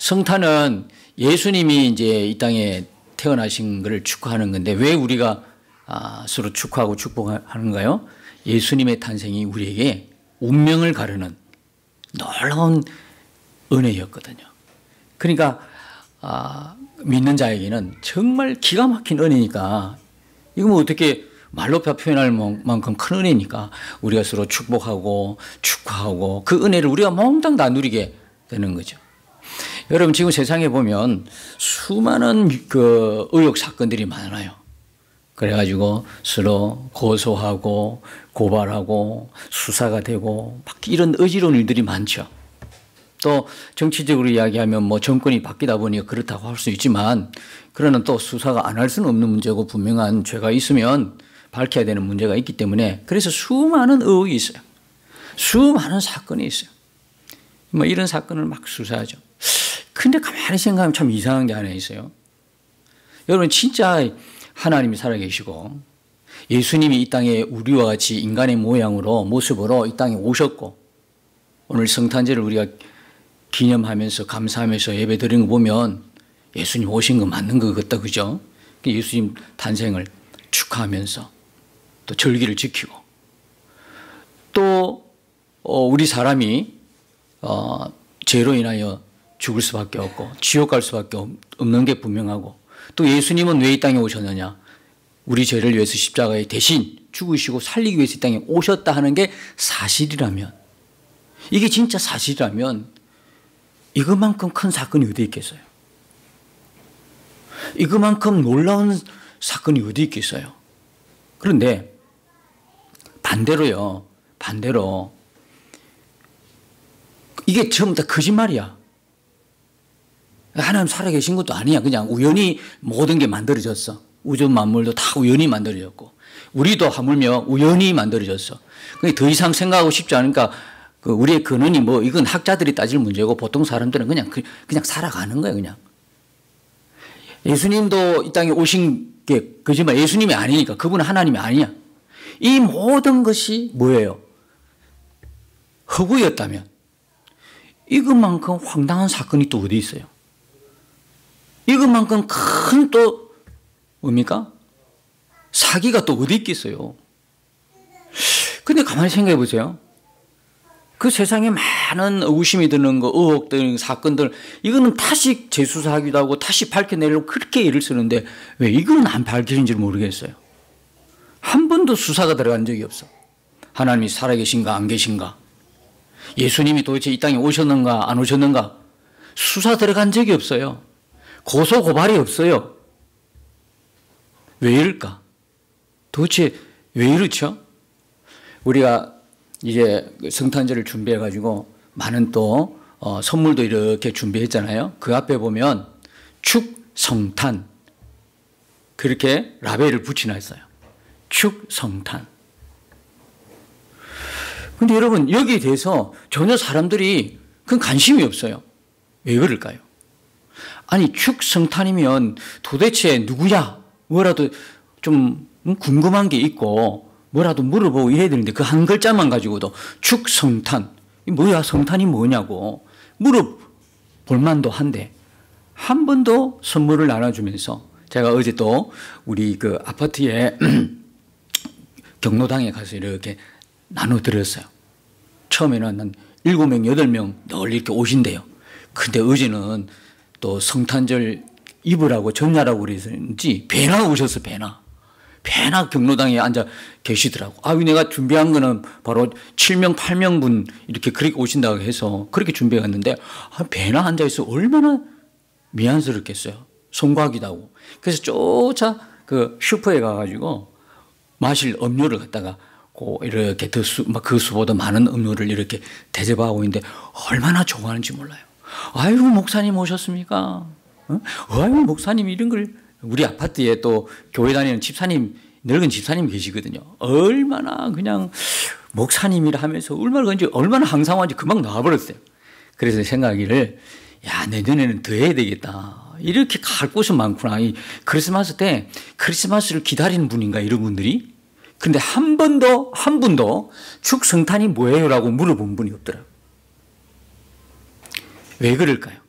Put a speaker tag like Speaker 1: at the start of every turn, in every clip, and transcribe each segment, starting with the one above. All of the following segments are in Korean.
Speaker 1: 성탄은 예수님이 이제 이 땅에 태어나신 것을 축하하는 건데 왜 우리가 서로 축하하고 축복하는가요? 예수님의 탄생이 우리에게 운명을 가르는 놀라운 은혜였거든요. 그러니까 믿는 자에게는 정말 기가 막힌 은혜니까 이거 뭐 어떻게 말로 표현할 만큼 큰 은혜니까 우리가 서로 축복하고 축하하고 그 은혜를 우리가 몽땅 다 누리게 되는 거죠. 여러분 지금 세상에 보면 수많은 의혹 사건들이 많아요. 그래가지고 서로 고소하고 고발하고 수사가 되고 막 이런 어지러운 일들이 많죠. 또 정치적으로 이야기하면 뭐 정권이 바뀌다 보니까 그렇다고 할 수 있지만 그러나 또 수사가 안 할 수는 없는 문제고 분명한 죄가 있으면 밝혀야 되는 문제가 있기 때문에 그래서 수많은 의혹이 있어요. 수많은 사건이 있어요. 뭐 이런 사건을 막 수사하죠. 근데 가만히 생각하면 참 이상한 게 하나 있어요. 여러분 진짜 하나님이 살아계시고 예수님이 이 땅에 우리와 같이 인간의 모습으로 이 땅에 오셨고 오늘 성탄절을 우리가 기념하면서 감사하면서 예배 드리는 거 보면 예수님 오신 거 맞는 것 같다, 그죠? 예수님 탄생을 축하하면서 또 절기를 지키고 또 우리 사람이 죄로 인하여 죽을 수밖에 없고 지옥 갈 수밖에 없는 게 분명하고 또 예수님은 왜 이 땅에 오셨느냐? 우리 죄를 위해서 십자가에 대신 죽으시고 살리기 위해서 이 땅에 오셨다 하는 게 사실이라면 이게 진짜 사실이라면 이것만큼 큰 사건이 어디 있겠어요? 이것만큼 놀라운 사건이 어디 있겠어요? 그런데 반대로 이게 전부 다 거짓말이야. 하나님 살아계신 것도 아니야. 그냥 우연히 모든 게 만들어졌어. 우주 만물도 다 우연히 만들어졌고 우리도 하물며 우연히 만들어졌어. 더 이상 생각하고 싶지 않으니까 우리의 근원이 뭐 이건 학자들이 따질 문제고 보통 사람들은 그냥 살아가는 거예요. 그냥. 예수님도 이 땅에 오신 게 거짓말. 예수님이 아니니까 그분은 하나님이 아니야. 이 모든 것이 뭐예요? 허구였다면 이것만큼 황당한 사건이 또 어디 있어요? 이것만큼 큰 또 뭡니까? 사기가 또 어디 있겠어요? 근데 가만히 생각해 보세요. 그 세상에 많은 의구심이 드는 거, 의혹들, 사건들, 이거는 다시 재수사하기도 하고 다시 밝혀내려고 그렇게 애를 쓰는데 왜 이거는 안 밝혀진지 모르겠어요. 한 번도 수사가 들어간 적이 없어. 하나님이 살아계신가 안 계신가? 예수님이 도대체 이 땅에 오셨는가 안 오셨는가? 수사 들어간 적이 없어요. 고소 고발이 없어요. 왜 이럴까? 도대체 왜 이렇죠? 우리가 이제 성탄절을 준비해 가지고 많은 또 선물도 이렇게 준비했잖아요. 그 앞에 보면 축성탄 그렇게 라벨을 붙여놨어요. 축성탄. 근데 여러분 여기에 대해서 전혀 사람들이 큰 관심이 없어요. 왜 그럴까요? 아니 축성탄이면 도대체 누구야? 뭐라도 좀 궁금한 게 있고 뭐라도 물어보고 이래야 되는데 그 한 글자만 가지고도 축성탄. 뭐야 성탄이 뭐냐고 물어볼 만도 한데 한 번도 선물을 나눠주면서 제가 어제 또 우리 그 아파트에 경로당에 가서 이렇게 나눠드렸어요. 처음에는 한 7명, 8명 늘 이렇게 오신대요. 근데 어제는 또 성탄절 입으라고 전야라고 그래서인지 배나 오셨어, 배나. 배나 경로당에 앉아 계시더라고. 내가 준비한 거는 바로 7명, 8명 분 이렇게 그렇게 오신다고 해서 그렇게 준비해 갔는데 배나 앉아있어 얼마나 미안스럽겠어요. 송구하기도 하고. 그래서 쫓아 그 슈퍼에 가가지고 마실 음료를 갖다가 이렇게 그 수보다 많은 음료를 이렇게 대접하고 있는데 얼마나 좋아하는지 몰라요. 아이고, 목사님 오셨습니까? 아이고, 목사님 이런 걸 우리 아파트에 또 교회 다니는 집사님, 늙은 집사님 계시거든요. 얼마나 그냥 목사님이라 하면서 얼마나 항상한지 금방 나와버렸어요. 그래서 생각하기를 내년에는 더 해야 되겠다. 이렇게 갈 곳은 많구나. 이 크리스마스 때 크리스마스를 기다리는 분인가 이런 분들이. 근데 한 분도 축성탄이 뭐예요? 라고 물어본 분이 없더라고요. 왜 그럴까요?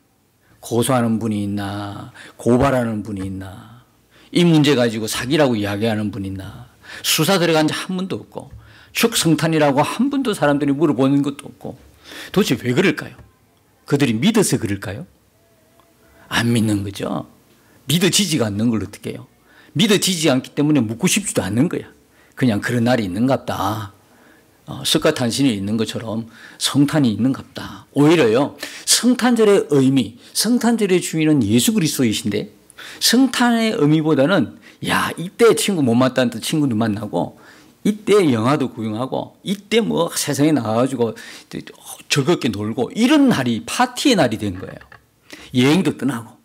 Speaker 1: 고소하는 분이 있나, 고발하는 분이 있나, 이 문제 가지고 사기라고 이야기하는 분이 있나, 수사 들어간 지 한 번도 없고, 축성탄이라고 한 번도 사람들이 물어보는 것도 없고, 도대체 왜 그럴까요? 그들이 믿어서 그럴까요? 안 믿는 거죠. 믿어지지가 않는 걸 어떻게 해요? 믿어지지 않기 때문에 묻고 싶지도 않는 거야. 그냥 그런 날이 있는갑다. 석가탄신이 있는 것처럼 성탄이 있는갑다. 오히려요, 성탄절의 의미, 성탄절의 주인은 예수 그리스도이신데 성탄의 의미보다는 야, 이때 친구 못 만났던 친구도 만나고 이때 영화도 구경하고 이때 뭐 세상에 나와가지고 즐겁게 놀고 이런 날이 파티의 날이 된 거예요. 여행도 떠나고.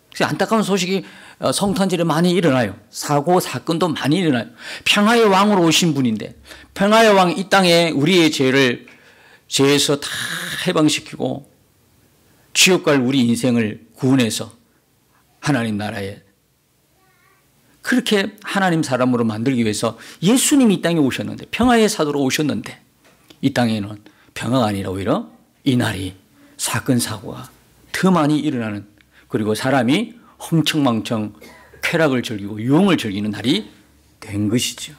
Speaker 1: 그래서 안타까운 소식이 성탄절에 많이 일어나요. 사고 사건도 많이 일어나요. 평화의 왕으로 오신 분인데 평화의 왕 이 땅에 우리의 죄에서 다 해방시키고 지옥 갈 우리 인생을 구원해서 하나님 나라에 그렇게 하나님 사람으로 만들기 위해서 예수님이 이 땅에 오셨는데 평화의 사도로 오셨는데 이 땅에는 평화가 아니라 오히려 이 날이 사건 사고가 더 많이 일어나는 그리고 사람이 흥청망청 쾌락을 즐기고 유흥을 즐기는 날이 된 것이죠.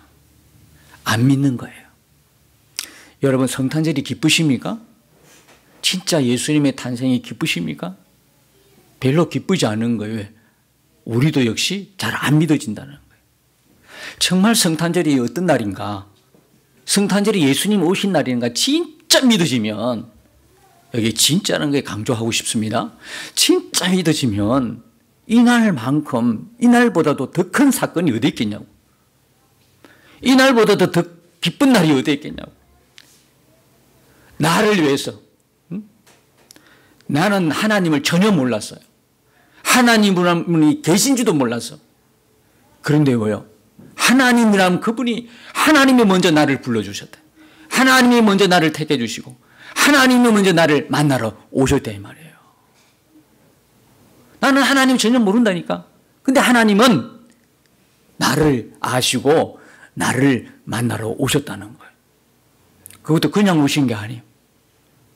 Speaker 1: 안 믿는 거예요. 여러분 성탄절이 기쁘십니까? 진짜 예수님의 탄생이 기쁘십니까? 별로 기쁘지 않은 거예요. 우리도 역시 잘 안 믿어진다는 거예요. 정말 성탄절이 어떤 날인가? 성탄절이 예수님 오신 날인가? 진짜 믿어지면 여기 진짜라는 게 강조하고 싶습니다. 진짜 믿어지면 이날만큼 이날보다도 더 큰 사건이 어디 있겠냐고. 이날보다도 더 기쁜 날이 어디 있겠냐고. 나를 위해서 나는 하나님을 전혀 몰랐어요. 하나님이 계신지도 몰랐어. 그런데 뭐요? 하나님이란 그분이 하나님이 먼저 나를 불러주셨다. 하나님이 먼저 나를 택해 주시고 하나님이 먼저 나를 만나러 오셨다 이 말이에요. 나는 하나님 전혀 모른다니까. 근데 하나님은 나를 아시고 나를 만나러 오셨다는 거예요. 그것도 그냥 오신 게 아니에요.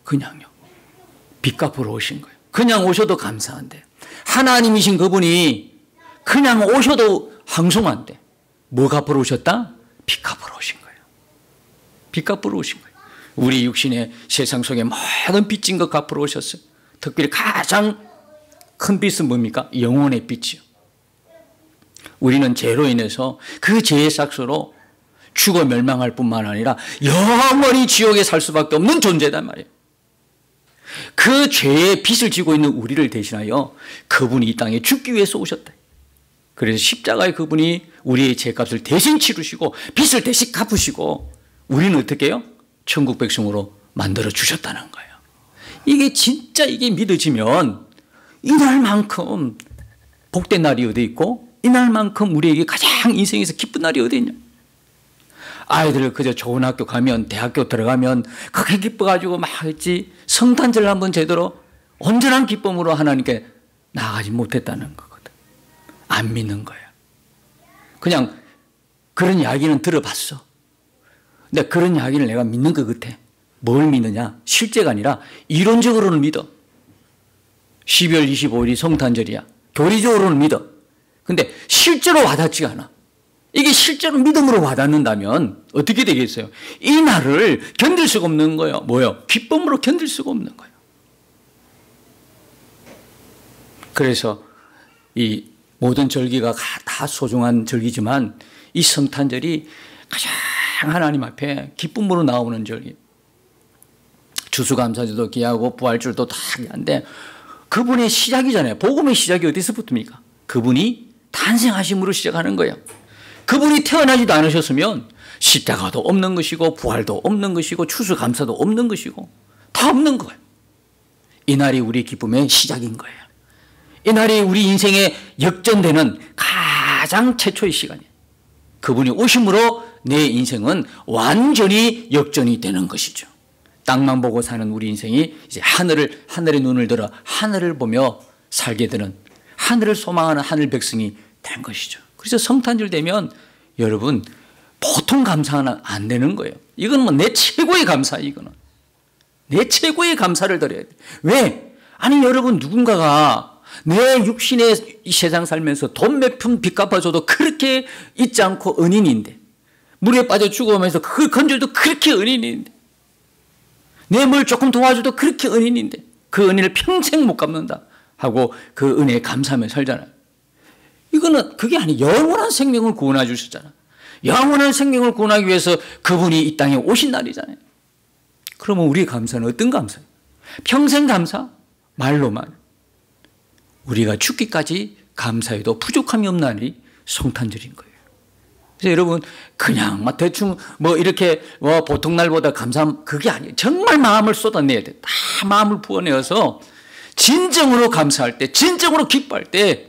Speaker 1: 그냥요. 빚 갚으러 오신 거예요. 그냥 오셔도 감사한데 하나님이신 그분이 그냥 오셔도 황송한데 뭐 갚으러 오셨다? 빚 갚으러 오신 거예요. 빚 갚으러 오신 거예요. 우리 육신의 세상 속에 모든 빚진 것 갚으러 오셨어요. 특별히 가장 큰 빚은 뭡니까? 영혼의 빚이요. 우리는 죄로 인해서 그 죄의 삭스로 죽어 멸망할 뿐만 아니라 영원히 지옥에 살 수밖에 없는 존재단 말이에요. 그 죄의 빚을 지고 있는 우리를 대신하여 그분이 이 땅에 죽기 위해서 오셨다. 그래서 십자가에 그분이 우리의 죄값을 대신 치르시고 빚을 대신 갚으시고 우리는 어떻게 해요? 천국 백성으로 만들어 주셨다는 거예요. 이게 진짜 이게 믿어지면 이날만큼 복된 날이 어디 있고 이날만큼 우리에게 가장 인생에서 기쁜 날이 어디 있냐. 아이들 그저 좋은 학교 가면 대학교 들어가면 그렇게 기뻐가지고 막 했지 성탄절 한번 제대로 온전한 기쁨으로 하나님께 나아가지 못했다는 거거든. 안 믿는 거야. 그냥 그런 이야기는 들어봤어. 근데 그런 이야기를 내가 믿는 것 같아. 뭘 믿느냐? 실제가 아니라 이론적으로는 믿어. 12월 25일이 성탄절이야. 교리적으로는 믿어. 근데 실제로 와닿지가 않아. 이게 실제로 믿음으로 와닿는다면 어떻게 되겠어요? 이 날을 견딜 수가 없는 거예요. 뭐요? 기쁨으로 견딜 수가 없는 거예요. 그래서 이 모든 절기가 다 소중한 절기지만 이 성탄절이 가장 하나님 앞에 기쁨으로 나오는 절기. 추수감사절도 귀하고 부활절도 다 귀한데 그분의 시작이잖아요. 복음의 시작이 어디서 붙습니까? 그분이 탄생하심으로 시작하는 거예요. 그분이 태어나지도 않으셨으면 십자가도 없는 것이고 부활도 없는 것이고 추수감사도 없는 것이고 다 없는 거예요. 이 날이 우리 기쁨의 시작인 거예요. 이 날이 우리 인생에 역전되는 가장 최초의 시간이에요. 그분이 오심으로 내 인생은 완전히 역전이 되는 것이죠. 땅만 보고 사는 우리 인생이 이제 하늘의 눈을 들어 하늘을 보며 살게 되는 하늘을 소망하는 하늘 백성이 된 것이죠. 그래서 성탄절 되면 여러분 보통 감사는 안 되는 거예요. 이건 뭐 내 최고의 감사, 이거는 내 최고의 감사를 드려야 돼. 왜? 아니 여러분, 누군가가 내 육신의 이 세상 살면서 돈 몇 푼 빚 갚아줘도 그렇게 잊지 않고 은인인데, 물에 빠져 죽어오면서 그 건질도 그렇게 은인인데, 내 뭘 조금 도와줘도 그렇게 은인인데 그 은인을 평생 못 갚는다 하고 그 은혜에 감사하며 살잖아요. 이거는 그게 아니, 영원한 생명을 구원해 주셨잖아. 영원한 생명을 구원하기 위해서 그분이 이 땅에 오신 날이잖아요. 그러면 우리의 감사는 어떤 감사예요? 평생 감사? 말로만. 우리가 죽기까지 감사해도 부족함이 없는 날이 성탄절인 거예요. 그래서 여러분, 그냥 막 대충 이렇게 보통 날보다 감사함, 그게 아니에요. 정말 마음을 쏟아내야 돼. 다 마음을 부어내어서 진정으로 감사할 때, 진정으로 기뻐할 때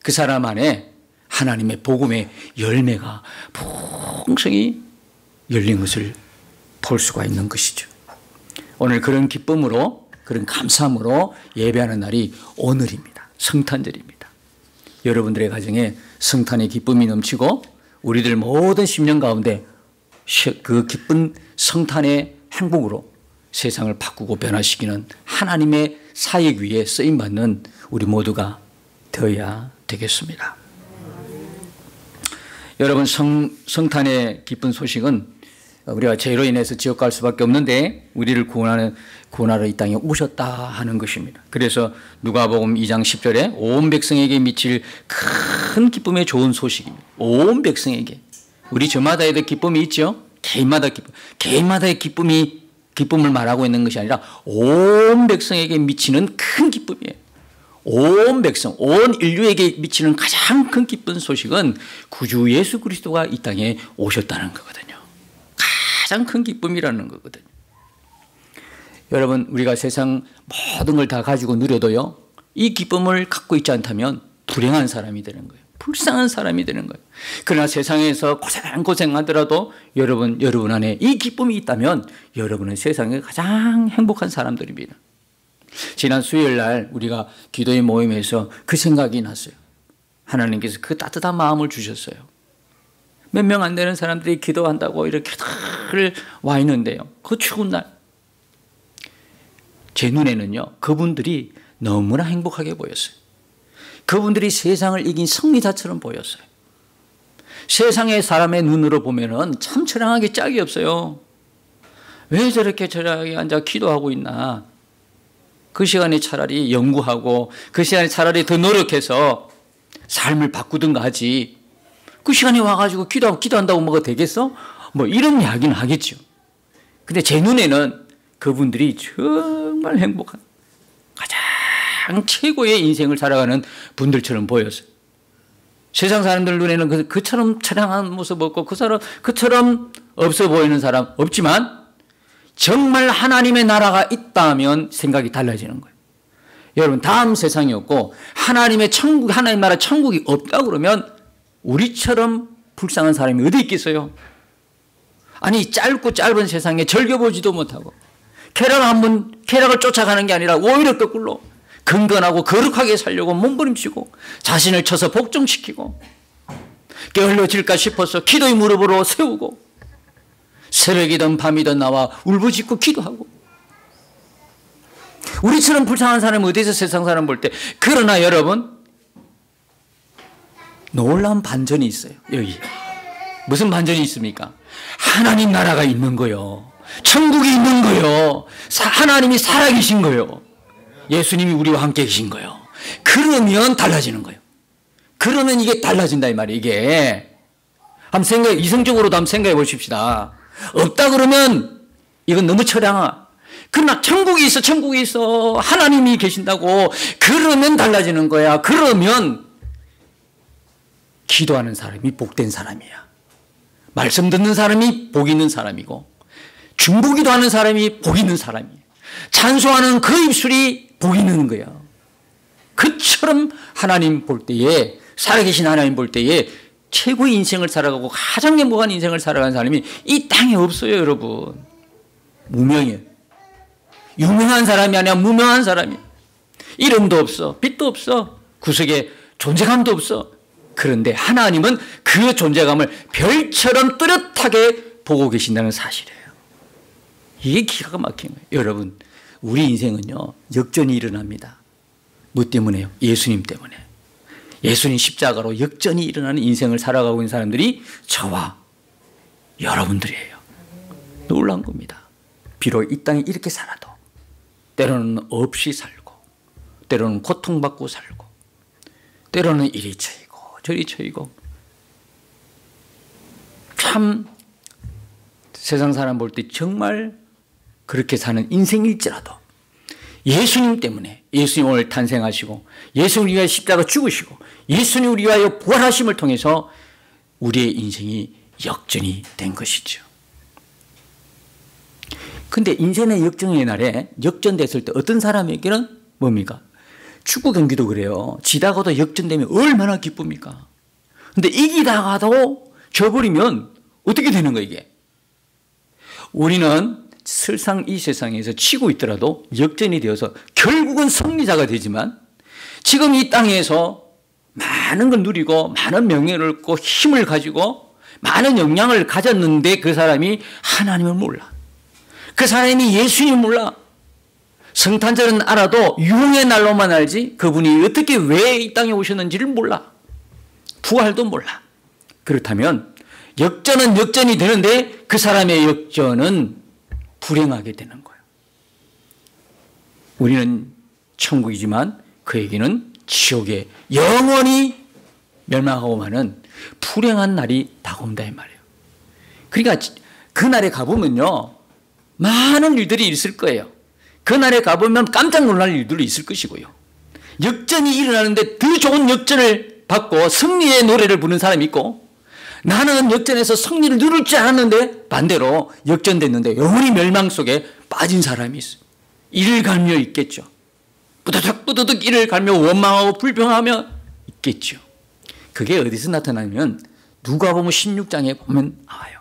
Speaker 1: 그 사람 안에 하나님의 복음의 열매가 풍성히 열린 것을 볼 수가 있는 것이죠. 오늘 그런 기쁨으로, 그런 감사함으로 예배하는 날이 오늘입니다. 성탄절입니다. 여러분들의 가정에 성탄의 기쁨이 넘치고 우리들 모든 10년 가운데 그 기쁜 성탄의 행복으로 세상을 바꾸고 변화시키는 하나님의 사역 위에 쓰임받는 우리 모두가 되어야 되겠습니다. 여러분, 성탄의 기쁜 소식은 우리가 죄로 인해서 지옥 갈 수밖에 없는데 우리를 구원하러 이 땅에 오셨다 하는 것입니다. 그래서 누가복음 2장 10절에 온 백성에게 미칠 큰 기쁨의 좋은 소식입니다. 온 백성에게. 우리 저마다에도 기쁨이 있죠. 개인마다의 기쁨을 말하고 있는 것이 아니라 온 백성에게 미치는 큰 기쁨이에요. 온 백성, 온 인류에게 미치는 가장 큰 기쁜 소식은 구주 예수 그리스도가 이 땅에 오셨다는 거거든요. 가장 큰 기쁨이라는 거거든요. 여러분, 우리가 세상 모든 걸 다 가지고 누려도요, 이 기쁨을 갖고 있지 않다면 불행한 사람이 되는 거예요. 불쌍한 사람이 되는 거예요. 그러나 세상에서 고생하더라도 여러분 안에 이 기쁨이 있다면 여러분은 세상에 가장 행복한 사람들입니다. 지난 수요일 날 우리가 기도의 모임에서 그 생각이 났어요. 하나님께서 그 따뜻한 마음을 주셨어요. 몇 명 안 되는 사람들이 기도한다고 이렇게 늘 와 있는데요, 그 추운 날 제 눈에는요, 그분들이 너무나 행복하게 보였어요. 그분들이 세상을 이긴 승리자처럼 보였어요. 세상의 사람의 눈으로 보면은 참 처량하게 짝이 없어요. 왜 저렇게 처량하게 앉아 기도하고 있나? 그 시간에 차라리 연구하고 그 시간에 차라리 더 노력해서 삶을 바꾸든가 하지, 그 시간에 와가지고 기도한다고 뭐가 되겠어? 이런 이야기는 하겠죠. 근데 제 눈에는 그분들이 정말 행복한, 가장 최고의 인생을 살아가는 분들처럼 보였어요. 세상 사람들 눈에는 그처럼 처량한 모습 없고 그처럼 없어 보이는 사람 없지만 정말 하나님의 나라가 있다면 생각이 달라지는 거예요. 여러분, 다음 세상이 없고 하나님 나라 천국이 없다 그러면 우리처럼 불쌍한 사람이 어디 있겠어요? 아니, 짧은 세상에 즐겨보지도 못하고 쾌락을 쫓아가는 게 아니라 오히려 거꾸로 건건하고 거룩하게 살려고 몸부림치고 자신을 쳐서 복종시키고 게을러질까 싶어서 기도의 무릎으로 세우고 새벽이든 밤이든 나와 울부짖고 기도하고, 우리처럼 불쌍한 사람은 어디서 세상 사람 볼 때. 그러나 여러분, 놀라운 반전이 있어요. 여기 무슨 반전이 있습니까? 하나님 나라가 있는 거요, 천국이 있는 거요, 하나님이 살아계신 거요, 예수님이 우리와 함께 계신 거요. 그러면 달라지는 거예요. 그러면 이게 달라진다 이 말이에요. 이게 이성적으로도 한번 생각해 보십시다. 없다 그러면 이건 너무 처량하. 그러나 천국이 있어 하나님이 계신다고 그러면 달라지는 거야. 그러면 기도하는 사람이 복된 사람이야. 말씀 듣는 사람이 복 있는 사람이고, 중보기도 하는 사람이 복 있는 사람이에요. 찬송하는 그 입술이 복 있는 거야. 그처럼 하나님 볼 때에, 살아계신 하나님 볼 때에 최고의 인생을 살아가고 가장 행복한 인생을 살아가는 사람이 이 땅에 없어요. 여러분, 무명이에요. 유명한 사람이 아니라 무명한 사람이에요. 이름도 없어, 빛도 없어, 구석에 존재감도 없어. 그런데 하나님은 그 존재감을 별처럼 뚜렷하게 보고 계신다는 사실이에요. 이게 기가 막힌 거예요. 여러분, 우리 인생은요, 역전이 일어납니다. 뭐 때문에요? 예수님 때문에. 예수님 십자가로 역전이 일어나는 인생을 살아가고 있는 사람들이 저와 여러분들이에요. 놀라운 겁니다. 비록 이 땅에 이렇게 살아도 때로는 없이 살고, 때로는 고통받고 살고, 때로는 이리 쳐이고 저리 쳐이고, 참 세상 사람 볼 때 정말 그렇게 사는 인생일지라도 예수님 때문에, 예수님 오늘 탄생하시고 예수님 위하여 십자가 죽으시고 예수님 위하여 부활하심을 통해서 우리의 인생이 역전이 된 것이죠. 근데 인생의 역전의 날에 역전됐을 때 어떤 사람에게는 뭡니까? 축구 경기도 그래요. 지다가도 역전되면 얼마나 기쁩니까? 근데 이기다가도 져버리면 어떻게 되는 거예요, 이게? 우리는 설상 이 세상에서 치고 있더라도 역전이 되어서 결국은 승리자가 되지만, 지금 이 땅에서 많은 걸 누리고 많은 명예를 얻고 힘을 가지고 많은 역량을 가졌는데 그 사람이 하나님을 몰라. 그 사람이 예수님을 몰라. 성탄절은 알아도 유흥의 날로만 알지 그분이 어떻게 왜 이 땅에 오셨는지를 몰라. 부활도 몰라. 그렇다면 역전은 역전이 되는데 그 사람의 역전은 불행하게 되는 거예요. 우리는 천국이지만 그에게는 지옥에 영원히 멸망하고 마는 불행한 날이 다가온다 이 말이에요. 그러니까 그날에 가보면요, 많은 일들이 있을 거예요. 그날에 가보면 깜짝 놀랄 일들이 있을 것이고요. 역전이 일어나는데 더 좋은 역전을 받고 승리의 노래를 부르는 사람이 있고, 나는 역전해서 승리를 누릴 줄 알았는데 반대로 역전됐는데 영원히 멸망 속에 빠진 사람이 있어요. 이를 갈며 있겠죠. 뿌드득 이를 갈며 원망하고 불평하며 있겠죠. 그게 어디서 나타나면 누가복음 16장에 보면 나와요.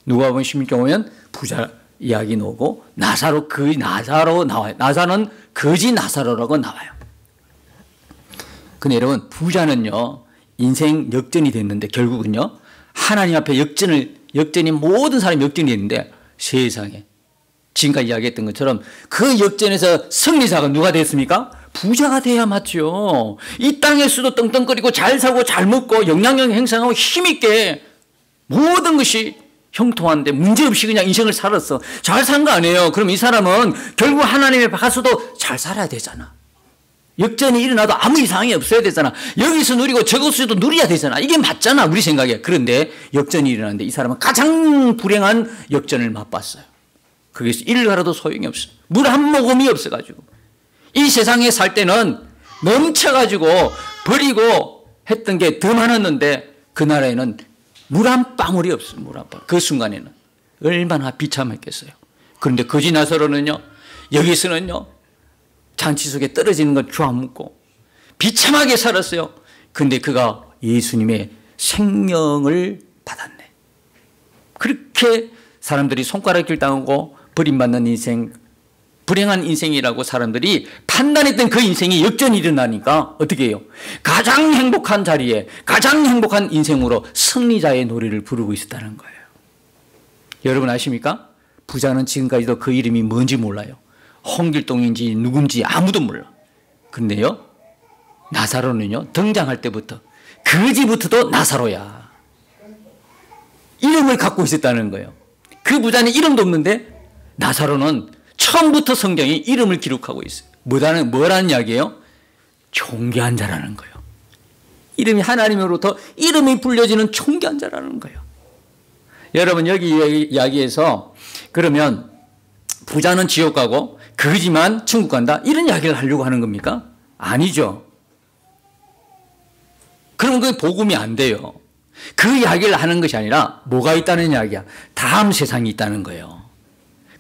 Speaker 1: 누가복음 16장에 보면 부자 이야기 나오고 나사로 나와요. 나사로는 거지 나사로라고 나와요. 근데 여러분, 부자는요 인생 역전이 됐는데 결국은요 하나님 앞에 역전이 모든 사람이 역전이 됐는데, 세상에 지금까지 이야기했던 것처럼 그 역전에서 승리자가 누가 됐습니까? 부자가 돼야 맞죠. 이 땅에서도 떵떵거리고 잘 사고 잘 먹고 영향력 행사하고 힘있게 모든 것이 형통한데 문제없이 그냥 인생을 살았어. 잘 산 거 아니에요. 그럼 이 사람은 결국 하나님의 가서도 잘 살아야 되잖아. 역전이 일어나도 아무 이상이 없어야 되잖아. 여기서 누리고 저곳에도 누려야 되잖아. 이게 맞잖아, 우리 생각에. 그런데 역전이 일어나는데 이 사람은 가장 불행한 역전을 맛봤어요. 거기서 일을 가라도 소용이 없어. 물 한 모금이 없어가지고. 이 세상에 살 때는 넘쳐가지고 버리고 했던 게 더 많았는데 그 나라에는 물 한 방울이 없어. 물 한 방울. 그 순간에는 얼마나 비참했겠어요. 그런데 거지 나사로는요, 여기서는요 잔치 속에 떨어지는 걸 주워먹고 비참하게 살았어요. 그런데 그가 예수님의 생명을 받았네. 그렇게 사람들이 손가락질 당하고 버림받는 인생, 불행한 인생이라고 사람들이 판단했던 그 인생이 역전이 일어나니까 어떻게 해요? 가장 행복한 자리에 가장 행복한 인생으로 승리자의 노래를 부르고 있었다는 거예요. 여러분 아십니까? 부자는 지금까지도 그 이름이 뭔지 몰라요. 홍길동인지 누군지 아무도 몰라. 그런데요, 나사로는요 등장할 때부터 그지부터도 나사로야 이름을 갖고 있었다는 거예요. 그 부자는 이름도 없는데 나사로는 처음부터 성경이 이름을 기록하고 있어요. 뭐라는 이야기예요? 존귀한 자라는 거예요. 이름이 하나님으로부터 이름이 불려지는 존귀한 자라는 거예요. 여러분, 여기 이야기에서 그러면 부자는 지옥 가고 그지만 천국 간다, 이런 이야기를 하려고 하는 겁니까? 아니죠. 그럼 그게 복음이 안 돼요. 그 이야기를 하는 것이 아니라 뭐가 있다는 이야기야? 다음 세상이 있다는 거예요.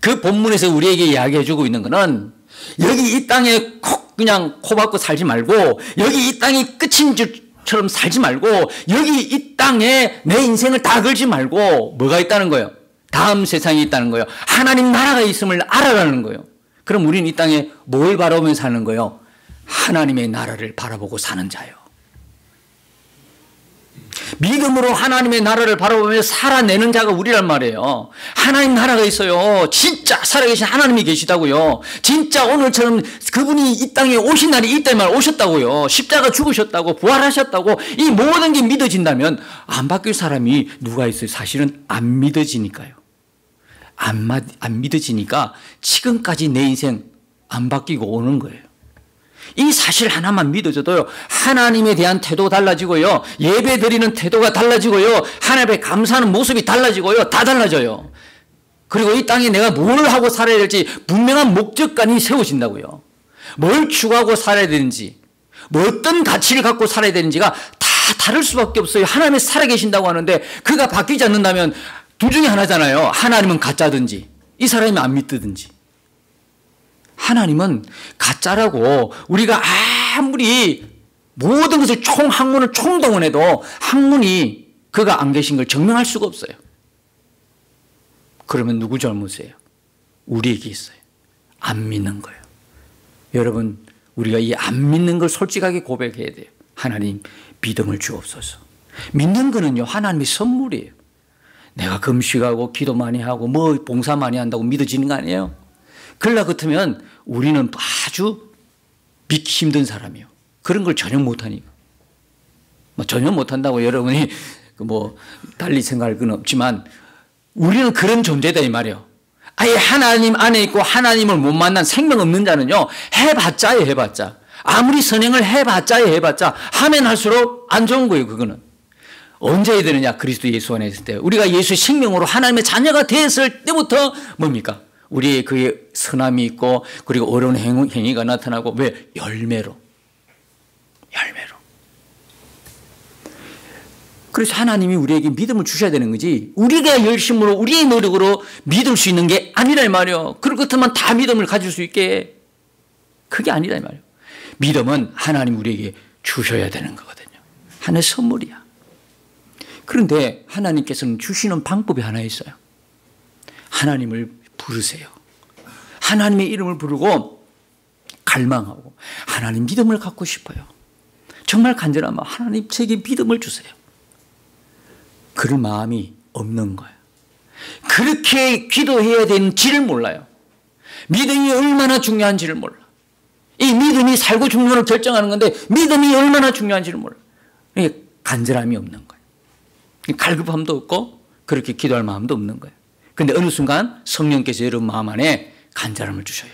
Speaker 1: 그 본문에서 우리에게 이야기해 주고 있는 거는 여기 이 땅에 그냥 코 박고 살지 말고, 여기 이 땅이 끝인 줄처럼 살지 말고, 여기 이 땅에 내 인생을 다 걸지 말고 뭐가 있다는 거예요? 다음 세상이 있다는 거예요. 하나님 나라가 있음을 알아라는 거예요. 그럼 우리는 이 땅에 뭘 바라보며 사는 거예요? 하나님의 나라를 바라보고 사는 자요. 믿음으로 하나님의 나라를 바라보며 살아내는 자가 우리란 말이에요. 하나님 나라가 있어요. 진짜 살아계신 하나님이 계시다고요. 진짜 오늘처럼 그분이 이 땅에 오신 날이 이때만 오셨다고요. 십자가 죽으셨다고, 부활하셨다고, 이 모든 게 믿어진다면 안 바뀔 사람이 누가 있어요? 사실은 안 믿어지니까요. 안 믿어지니까 지금까지 내 인생 안 바뀌고 오는 거예요. 이 사실 하나만 믿어져도요, 하나님에 대한 태도가 달라지고요, 예배 드리는 태도가 달라지고요, 하나님에 감사하는 모습이 달라지고요, 다 달라져요. 그리고 이 땅에 내가 뭘 하고 살아야 될지 분명한 목적관이 세워진다고요. 뭘 추구하고 살아야 되는지, 뭐 어떤 가치를 갖고 살아야 되는지가 다 다를 수밖에 없어요. 하나님이 살아계신다고 하는데 그가 바뀌지 않는다면 둘 중에 하나잖아요. 하나님은 가짜든지 이 사람이 안 믿든지. 하나님은 가짜라고 우리가 아무리 모든 것을 학문을 총동원해도 학문이 그가 안 계신 걸 증명할 수가 없어요. 그러면 누구 잘못이에요? 우리에게 있어요. 안 믿는 거예요. 여러분, 우리가 이 안 믿는 걸 솔직하게 고백해야 돼요. 하나님, 믿음을 주옵소서. 믿는 거는요, 하나님의 선물이에요. 내가 금식하고 기도 많이 하고 뭐 봉사 많이 한다고 믿어지는 거 아니에요. 그러려 같으면 우리는 아주 믿기 힘든 사람이에요. 그런 걸 전혀 못하니까. 전혀 못한다고 여러분이 달리 생각할 건 없지만 우리는 그런 존재다 이 말이에요. 아예 하나님 안에 있고 하나님을 못 만난 생명 없는 자는요, 해봤자예요, 해봤자. 아무리 선행을 해봤자 하면 할수록 안 좋은 거예요, 그거는. 언제 해야 되느냐? 그리스도 예수 안에 있을 때. 우리가 예수의 생명으로 하나님의 자녀가 됐을 때부터 뭡니까? 우리의 그의 선함이 있고, 그리고 어려운 행위가 나타나고, 왜? 열매로. 그래서 하나님이 우리에게 믿음을 주셔야 되는 거지, 우리가 열심으로 우리의 노력으로 믿을 수 있는 게 아니라 이 말이에요. 그럴 것 같으면 다 믿음을 가질 수 있게. 그게 아니다 이 말이에요. 믿음은 하나님 우리에게 주셔야 되는 거거든요. 하나의 선물이야. 그런데 하나님께서는 주시는 방법이 하나 있어요. 하나님을 부르세요. 하나님의 이름을 부르고 갈망하고, 하나님 믿음을 갖고 싶어요. 정말 간절한 마음, 하나님 제게 믿음을 주세요. 그럴 마음이 없는 거예요. 그렇게 기도해야 되는지를 몰라요. 믿음이 얼마나 중요한지를 몰라. 이 믿음이 살고 죽는 걸 결정하는 건데 믿음이 얼마나 중요한지를 몰라. 간절함이 없는 거예요. 갈급함도 없고 그렇게 기도할 마음도 없는 거예요. 그런데 어느 순간 성령께서 여러분 마음 안에 간절함을 주셔요.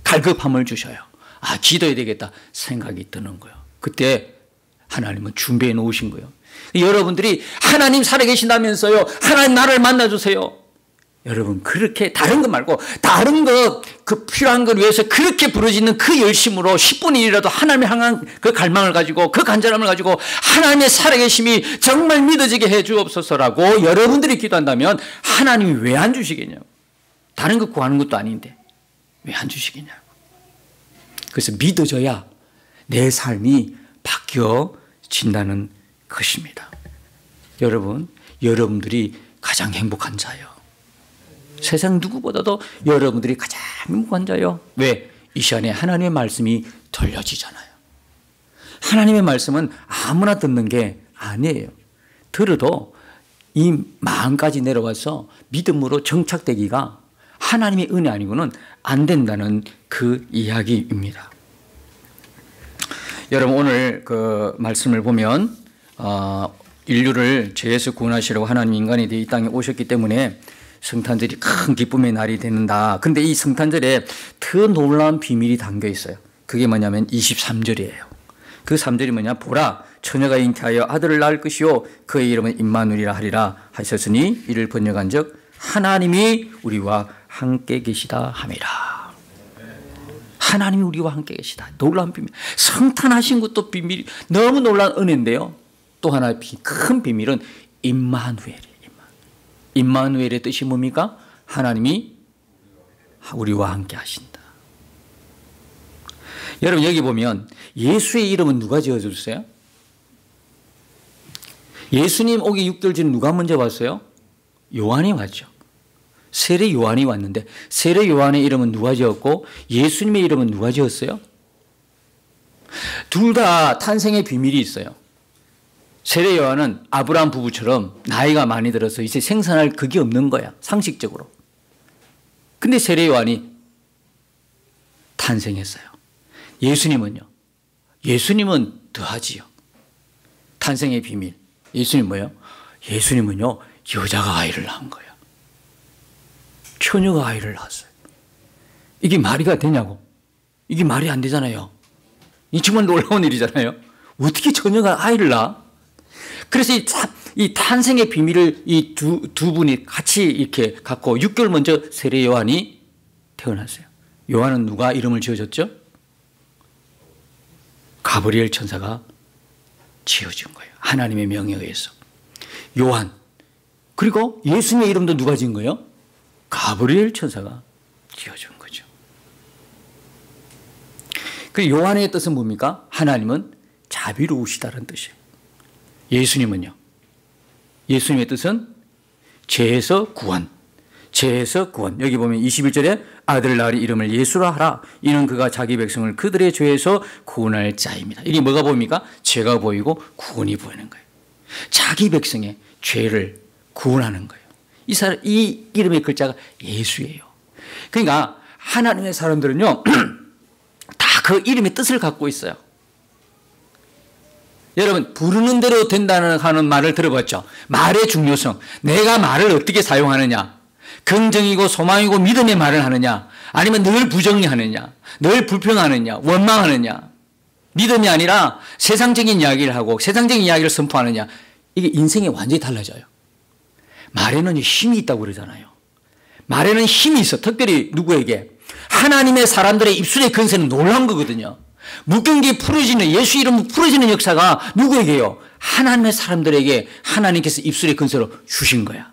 Speaker 1: 갈급함을 주셔요. 아, 기도해야 되겠다 생각이 드는 거예요. 그때 하나님은 준비해 놓으신 거예요. 여러분들이 하나님 살아계신다면서요, 하나님 나를 만나주세요. 여러분, 그렇게 다른 것 말고 다른 것, 그 필요한 걸 위해서 그렇게 부르짖는 그 열심으로 10분의 1이라도 하나님을 향한 그 갈망을 가지고, 그 간절함을 가지고 하나님의 살아계심이 정말 믿어지게 해 주옵소서라고 여러분들이 기도한다면 하나님이 왜 안 주시겠냐고. 다른 것 구하는 것도 아닌데 왜 안 주시겠냐고. 그래서 믿어져야 내 삶이 바뀌어진다는 것입니다. 여러분, 여러분들이 가장 행복한 자예요. 세상 누구보다도 여러분들이 가장 행복한 자예요. 왜? 이 시간에 하나님의 말씀이 들려지잖아요. 하나님의 말씀은 아무나 듣는 게 아니에요. 들어도 이 마음까지 내려와서 믿음으로 정착되기가 하나님의 은혜 아니고는 안 된다는 그 이야기입니다. 여러분, 오늘 그 말씀을 보면 인류를 죄에서 구원하시려고 하나님 인간이 되어 이 땅에 오셨기 때문에 성탄절이 큰 기쁨의 날이 되는다. 그런데 이 성탄절에 더 놀라운 비밀이 담겨 있어요. 그게 뭐냐면 23절이에요. 그 3절이 뭐냐? 보라, 처녀가 잉태하여 아들을 낳을 것이요 그의 이름은 임마누엘이라 하리라 하셨으니 이를 번역한즉 하나님이 우리와 함께 계시다 함이라. 하나님이 우리와 함께 계시다. 놀라운 비밀. 성탄하신 것도 비밀이 너무 놀라운 은혜인데요. 또 하나의 큰 비밀은 임마누엘이에요. 임마누엘의 뜻이 뭡니까? 하나님이 우리와 함께 하신다. 여러분, 여기 보면 예수의 이름은 누가 지어줬어요? 예수님 오기 6개월 전에 누가 먼저 왔어요? 요한이 왔죠. 세례 요한이 왔는데 세례 요한의 이름은 누가 지었고 예수님의 이름은 누가 지었어요? 둘 다 탄생의 비밀이 있어요. 세례 요한은 아브라함 부부처럼 나이가 많이 들어서 이제 생산할 그게 없는 거야, 상식적으로. 근데 세례 요한이 탄생했어요. 예수님은요? 예수님은 더하지요. 탄생의 비밀. 예수님 뭐예요? 예수님은요, 여자가 아이를 낳은 거예요. 처녀가 아이를 낳았어요. 이게 말이가 되냐고. 이게 말이 안 되잖아요. 이 정말 놀라운 일이잖아요. 어떻게 처녀가 아이를 낳아? 그래서 이 탄생의 비밀을 이 두 분이 같이 이렇게 갖고 6개월 먼저 세례 요한이 태어났어요. 요한은 누가 이름을 지어줬죠? 가브리엘 천사가 지어준 거예요. 하나님의 명에 의해서. 요한. 그리고 예수님의 이름도 누가 지은 거예요? 가브리엘 천사가 지어준 거죠. 그 요한의 뜻은 뭡니까? 하나님은 자비로우시다는 뜻이에요. 예수님은요? 예수님의 뜻은 죄에서 구원. 죄에서 구원. 여기 보면 21절에 아들 낳으리 이름을 예수라 하라. 이는 그가 자기 백성을 그들의 죄에서 구원할 자입니다. 이게 뭐가 보입니까? 죄가 보이고 구원이 보이는 거예요. 자기 백성의 죄를 구원하는 거예요. 이 이름의 글자가 예수예요. 그러니까 하나님의 사람들은요, 다 그 이름의 뜻을 갖고 있어요. 여러분, 부르는 대로 된다는 하는 말을 들어봤죠? 말의 중요성. 내가 말을 어떻게 사용하느냐. 긍정이고 소망이고 믿음의 말을 하느냐, 아니면 늘 부정하느냐, 늘 불평하느냐, 원망하느냐, 믿음이 아니라 세상적인 이야기를 하고 세상적인 이야기를 선포하느냐, 이게 인생이 완전히 달라져요. 말에는 힘이 있다고 그러잖아요. 말에는 힘이 있어. 특별히 누구에게? 하나님의 사람들의 입술의 근세는 놀라운 거거든요. 묵경기 풀어지는, 예수 이름 풀어지는 역사가 누구에게요? 하나님의 사람들에게 하나님께서 입술의 근세로 주신 거야.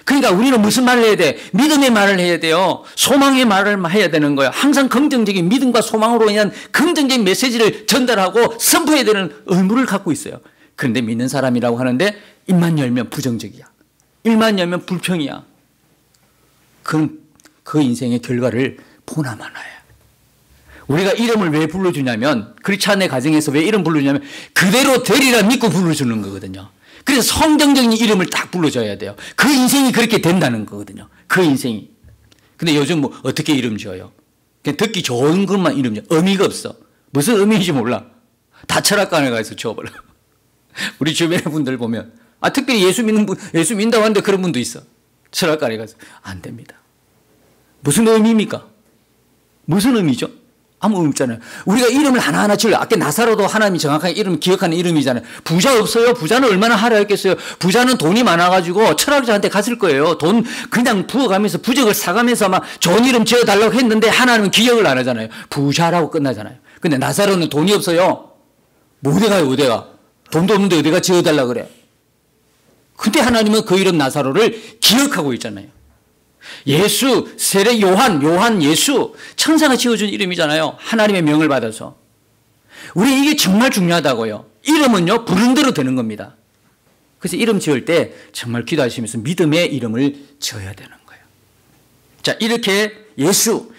Speaker 1: 그러니까 우리는 무슨 말을 해야 돼? 믿음의 말을 해야 돼요. 소망의 말을 해야 되는 거예요. 항상 긍정적인 믿음과 소망으로 인한 긍정적인 메시지를 전달하고 선포해야 되는 의무를 갖고 있어요. 그런데 믿는 사람이라고 하는데 입만 열면 부정적이야. 입만 열면 불평이야. 그 인생의 결과를 보나 마나야. 우리가 이름을 왜 불러주냐면, 크리스찬의 가정에서 왜 이름 불러주냐면 그대로 되리라 믿고 불러주는 거거든요. 그래서 성경적인 이름을 딱 불러줘야 돼요. 그 인생이 그렇게 된다는 거거든요. 그 인생이. 근데 요즘 뭐 어떻게 이름 지어요? 그냥 듣기 좋은 것만 이름 지어. 의미가 없어. 무슨 의미인지 몰라. 다 철학관에 가서 지어버려. 우리 주변의 분들 보면, 특별히 예수 믿는다고 하는데 그런 분도 있어. 철학관에 가서. 안 됩니다. 무슨 의미입니까? 무슨 의미죠? 아무 의미 없잖아요. 우리가 이름을 하나하나 지어요. 아까 나사로도 하나님이 정확하게 이름 기억하는 이름이잖아요. 부자 없어요. 부자는 얼마나 하려했겠어요. 부자는 돈이 많아가지고 철학자한테 갔을 거예요. 돈 그냥 부어가면서 부적을 사가면서 막 좋은 이름 지어달라고 했는데 하나님은 기억을 안 하잖아요. 부자라고 끝나잖아요. 근데 나사로는 돈이 없어요. 뭐 어디 가요, 어디가? 돈도 없는데 어디가 지어달라고 그래. 근데 하나님은 그 이름 나사로를 기억하고 있잖아요. 예수, 세례 요한, 예수, 천사가 지어준 이름이잖아요. 하나님의 명을 받아서. 우리 이게 정말 중요하다고요. 이름은요, 부른 대로 되는 겁니다. 그래서 이름 지을 때 정말 기도하시면서 믿음의 이름을 지어야 되는 거예요. 자, 이렇게 예수,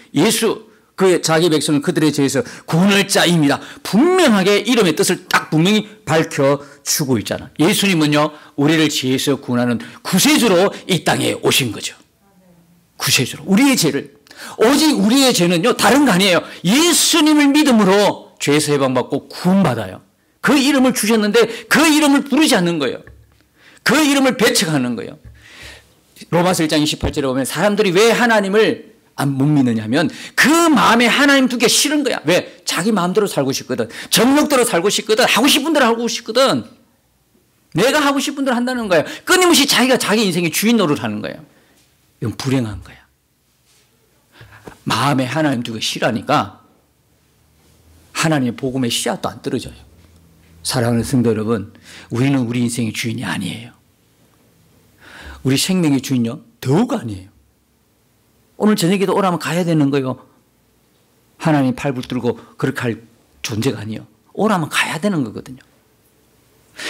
Speaker 1: 그 자기 백성을 그들의 죄에서 구원할 자입니다. 분명하게 이름의 뜻을 딱 분명히 밝혀주고 있잖아. 예수님은요, 우리를 죄에서 구원하는 구세주로 이 땅에 오신 거죠. 구세주로. 우리의 죄를. 오직 우리의 죄는요, 다른 거 아니에요. 예수님을 믿음으로 죄에서 해방받고 구원받아요. 그 이름을 주셨는데 그 이름을 부르지 않는 거예요. 그 이름을 배척하는 거예요. 로마서 1장 28절에 보면 사람들이 왜 하나님을 못 믿느냐 하면 그 마음에 하나님 두기가 싫은 거야. 왜? 자기 마음대로 살고 싶거든. 정력대로 살고 싶거든. 하고 싶은 대로 하고 싶거든. 내가 하고 싶은 대로 한다는 거예요. 끊임없이 자기가 자기 인생의 주인 노릇 하는 거예요. 이건 불행한 거야. 마음에 하나님 두기 싫으니까 하나님의 복음의 씨앗도 안 떨어져요. 사랑하는 성도 여러분, 우리는 우리 인생의 주인이 아니에요. 우리 생명의 주인요, 더욱 아니에요. 오늘 저녁에도 오라면 가야 되는 거예요. 하나님 팔 붙들고 그렇게 할 존재가 아니에요. 오라면 가야 되는 거거든요.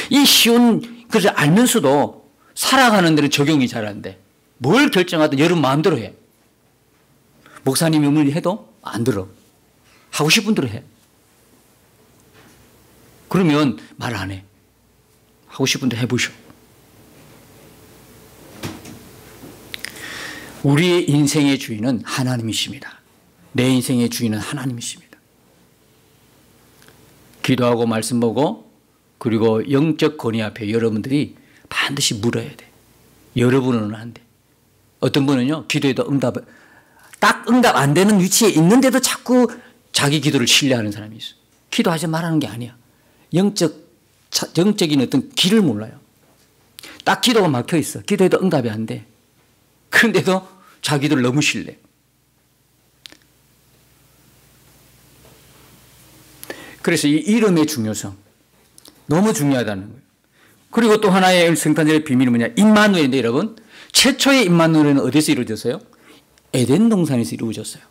Speaker 1: 이 쉬운 것을 알면서도 살아가는 데는 적용이 잘 안 돼. 뭘 결정하든 여러분 마음대로 해. 목사님이 의문을 해도 안 들어. 하고 싶은 대로 해. 그러면 말 안 해. 하고 싶은데 해보셔. 우리의 인생의 주인은 하나님이십니다. 내 인생의 주인은 하나님이십니다. 기도하고 말씀 보고 그리고 영적 권위 앞에 여러분들이 반드시 물어야 돼. 여러분은 안 돼. 어떤 분은요, 기도에도 딱 응답 안 되는 위치에 있는데도 자꾸 자기 기도를 신뢰하는 사람이 있어. 기도하지 말라는 게 아니야. 영적인 어떤 길을 몰라요. 딱 기도가 막혀 있어. 기도해도 응답이 안 돼. 그런데도 자기 기도를 너무 신뢰. 그래서 이 이름의 중요성 너무 중요하다는 거예요. 그리고 또 하나의 성탄절의 비밀은 뭐냐? 임마누엘인데 여러분, 최초의 임마누엘은 어디서 이루어졌어요? 에덴 동산에서 이루어졌어요.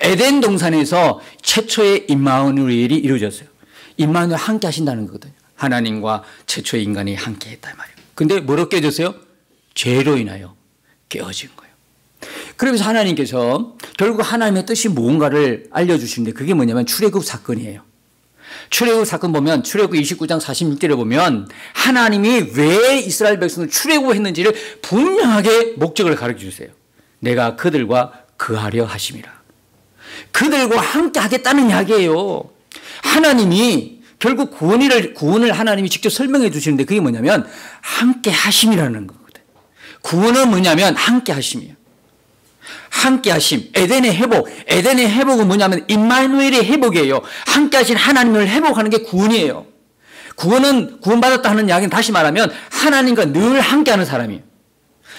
Speaker 1: 에덴 동산에서 최초의 임마누엘이 이루어졌어요. 임마누엘 함께 하신다는 거거든요. 하나님과 최초의 인간이 함께 했단 말이에요. 근데 뭐로 깨졌어요? 죄로 인하여 깨어진 거예요. 그러면서 하나님께서 결국 하나님의 뜻이 무언가를 알려주시는데 그게 뭐냐면 출애굽 사건이에요. 출애굽 사건 보면 출애굽 29장 46절에 보면 하나님이 왜 이스라엘 백성을 출애굽했는지를 분명하게 목적을 가르쳐 주세요. 내가 그들과 거하려 하심이라. 그들과 함께 하겠다는 이야기예요. 하나님이 결국 구원을 하나님이 직접 설명해 주시는데 그게 뭐냐면 함께 하심이라는 거거든요. 구원은 뭐냐면 함께 하심이에요. 함께 하심, 에덴의 회복. 에덴의 회복은 뭐냐면 임마누엘의 회복이에요. 함께 하신 하나님을 회복하는 게 구원이에요. 구원은 구원받았다 하는 이야기는 다시 말하면 하나님과 늘 함께하는 사람이에요.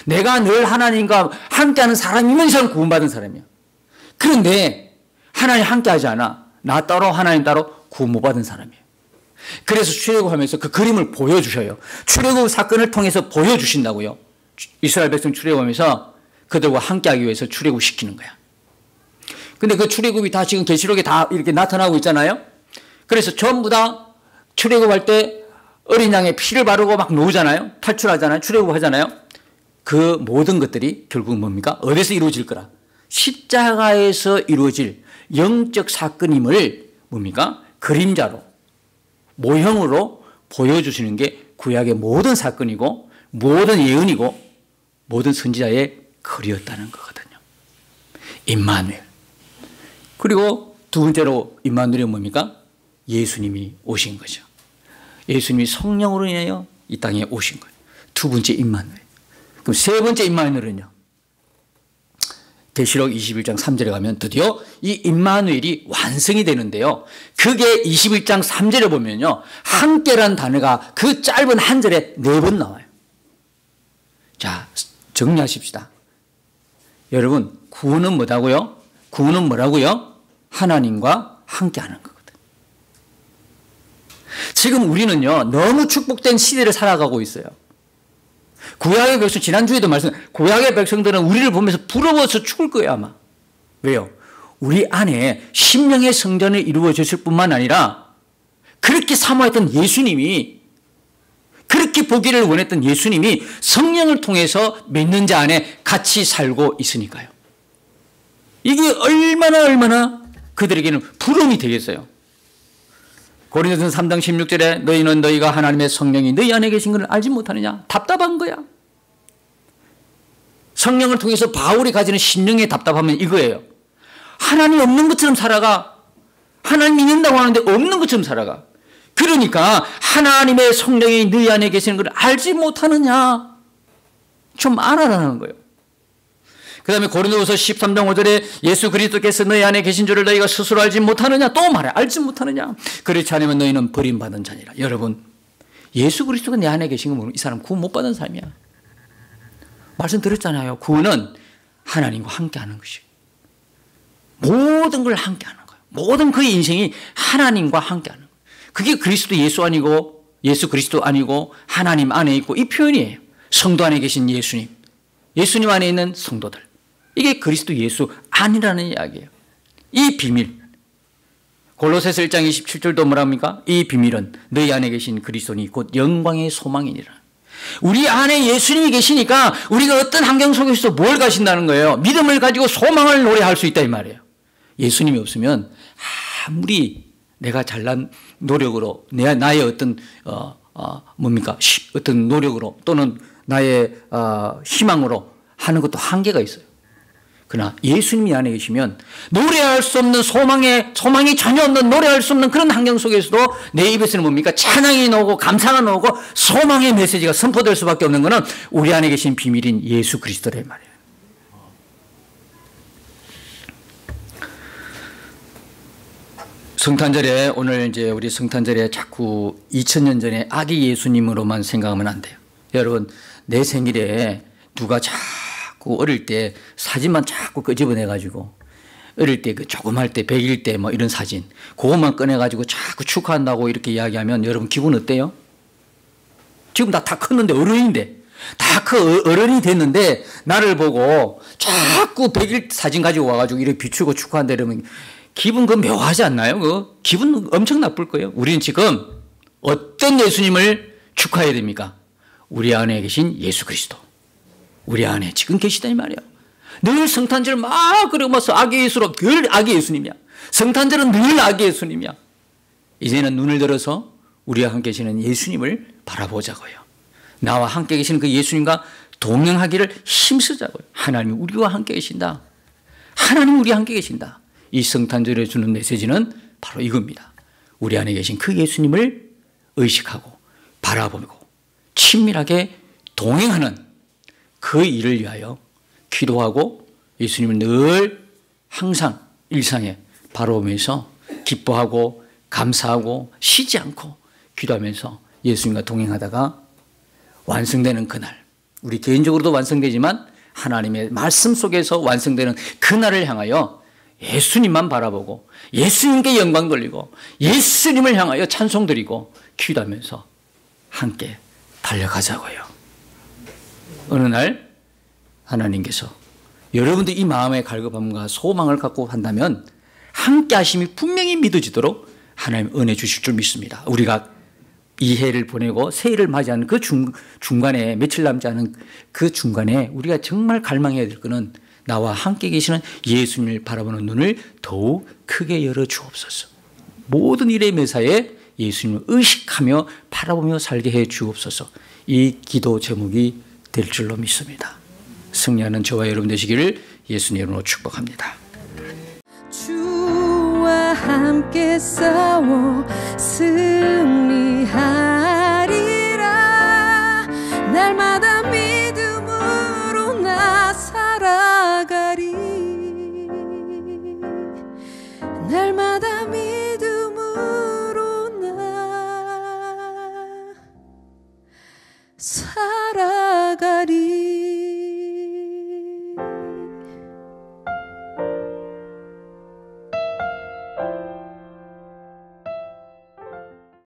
Speaker 1: 내가 늘 하나님과 함께하는 사람이면 이 사람 구원받은 사람이에요. 그런데 하나님 함께하지 않아. 나 따로 하나님 따로 구원 못 받은 사람이에요. 그래서 출애굽하면서 그 그림을 보여주셔요. 출애굽 사건을 통해서 보여주신다고요. 이스라엘 백성 출애굽하면서 그들과 함께하기 위해서 출애굽시키는 거야. 근데 그 출애굽이 다 지금 계시록에 다 이렇게 나타나고 있잖아요. 그래서 전부 다 출애굽할 때 어린 양의 피를 바르고 막 놓잖아요. 탈출하잖아요. 출애굽하잖아요. 그 모든 것들이 결국 뭡니까? 어디서 이루어질 거라? 십자가에서 이루어질 영적 사건임을 뭡니까? 그림자로, 모형으로 보여주시는 게 구약의 모든 사건이고 모든 예언이고 모든 선지자의 글이었다는 거거든요. 임마누엘. 그리고 두 번째로 임마누엘이 뭡니까? 예수님이 오신 거죠. 예수님이 성령으로 인하여 이 땅에 오신 거예요. 두 번째 임마누엘. 그럼 세 번째 임마누엘은요? 계시록 21장 3절에 가면 드디어 이 임마누엘이 완성이 되는데요. 그게 21장 3절에 보면요. 함께란 단어가 그 짧은 한 절에 4번 나와요. 자, 정리하십시다. 여러분, 구원은 뭐라고요? 구원은 뭐라고요? 하나님과 함께하는 거거든. 지금 우리는요, 너무 축복된 시대를 살아가고 있어요. 구약의 백성, 지난주에도 구약의 백성들은 우리를 보면서 부러워서 죽을 거예요, 아마. 왜요? 우리 안에 심령의 성전이 이루어졌을 뿐만 아니라 그렇게 사모했던 예수님이, 그렇게 보기를 원했던 예수님이 성령을 통해서 믿는 자 안에 같이 살고 있으니까요. 이게 얼마나 그들에게는 부름이 되겠어요. 고린도전서 3장 16절에 너희는 너희가 하나님의 성령이 너희 안에 계신 것을 알지 못하느냐? 답답한 거야. 성령을 통해서 바울이 가지는 심령의 답답함은 이거예요. 하나님 없는 것처럼 살아가. 하나님 믿는다고 하는데 없는 것처럼 살아가. 그러니까 하나님의 성령이 너희 안에 계시는 것을 알지 못하느냐? 좀 알아라는 거예요. 그 다음에 고린도후서 13장 5절에 예수 그리스도께서 너희 안에 계신 줄을 너희가 스스로 알지 못하느냐? 또 말해. 알지 못하느냐? 그렇지 않으면 너희는 버림받은 자니라. 여러분, 예수 그리스도가 내 안에 계신 거 모르면 이 사람 구원 못 받은 사람이야. 말씀드렸잖아요. 구원은 하나님과 함께하는 것이에요. 모든 걸 함께하는 거예요. 모든 그의 인생이 하나님과 함께하는 거예요. 그게 그리스도 예수 아니고 예수 그리스도 아니고 하나님 안에 있고 이 표현이에요. 성도 안에 계신 예수님, 예수님 안에 있는 성도들. 이게 그리스도 예수 아니라는 이야기예요. 이 비밀. 골로새서 1장 27절도 뭐랍니까? 이 비밀은 너희 안에 계신 그리스도니 곧 영광의 소망이니라. 우리 안에 예수님이 계시니까 우리가 어떤 환경 속에서도 뭘 가신다는 거예요? 믿음을 가지고 소망을 노래할 수 있다 이 말이에요. 예수님이 없으면 아무리 내가 잘난 노력으로 나의 어떤 뭡니까? 어떤 노력으로 또는 나의 희망으로 하는 것도 한계가 있어요. 그러나 예수님이 안에 계시면 노래할 수 없는 소망이 전혀 없는 노래할 수 없는 그런 환경 속에서도 내 입에서는 뭡니까? 찬양이 나오고 감사가 나오고 소망의 메시지가 선포될 수밖에 없는 것은 우리 안에 계신 비밀인 예수 그리스도란 말이에요. 성탄절에 오늘 이제 우리 성탄절에 자꾸 2000년 전에 아기 예수님으로만 생각하면 안 돼요. 여러분 내 생일에 누가 자꾸 어릴 때 사진만 자꾸 끄집어내가지고 어릴 때 그 조그말 때 100일 때 뭐 이런 사진 그것만 꺼내가지고 자꾸 축하한다고 이렇게 이야기하면 여러분 기분 어때요? 지금 다 컸는데 어른인데 다 어른이 됐는데 나를 보고 자꾸 100일 사진 가지고 와가지고 이렇게 비추고 축하한다 이러면 기분 그 묘하지 않나요? 그 기분 엄청 나쁠 거예요. 우리는 지금 어떤 예수님을 축하해야 됩니까? 우리 안에 계신 예수 그리스도. 우리 안에 지금 계시다 이 말이에요. 늘 성탄절 막 그러면서 아기 예수로 늘 아기 예수님이야. 성탄절은 늘 아기 예수님이야. 이제는 눈을 들어서 우리와 함께 계시는 예수님을 바라보자고요. 나와 함께 계시는 그 예수님과 동행하기를 힘쓰자고요. 하나님이 우리와 함께 계신다. 하나님 우리와 함께 계신다. 이 성탄절에 주는 메시지는 바로 이겁니다. 우리 안에 계신 그 예수님을 의식하고 바라보고 친밀하게 동행하는 그 일을 위하여 기도하고 예수님을 늘 항상 일상에 바라보면서 기뻐하고 감사하고 쉬지 않고 기도하면서 예수님과 동행하다가 완성되는 그날, 우리 개인적으로도 완성되지만 하나님의 말씀 속에서 완성되는 그날을 향하여 예수님만 바라보고 예수님께 영광 돌리고 예수님을 향하여 찬송 드리고 기도하면서 함께 달려가자고요. 어느 날 하나님께서 여러분들 이 마음의 갈급함과 소망을 갖고 한다면 함께 하심이 분명히 믿어지도록 하나님 은혜 주실 줄 믿습니다. 우리가 이 해를 보내고 새해를 맞이하는 그 중간에 며칠 남지 않은 그 중간에 우리가 정말 갈망해야 될 것은 나와 함께 계시는 예수님을 바라보는 눈을 더욱 크게 열어 주옵소서. 모든 일의 매사에 예수님을 의식하며 바라보며 살게 해 주옵소서. 이 기도 제목이 될 줄로 믿습니다. 승리하는 저와 여러분 되시기를 예수님 이름으로 축복합니다.
Speaker 2: 주와 함께 싸워 승리하리라. 날마다 믿음으로 나 살아가리. 날마다 믿음으로 나 살아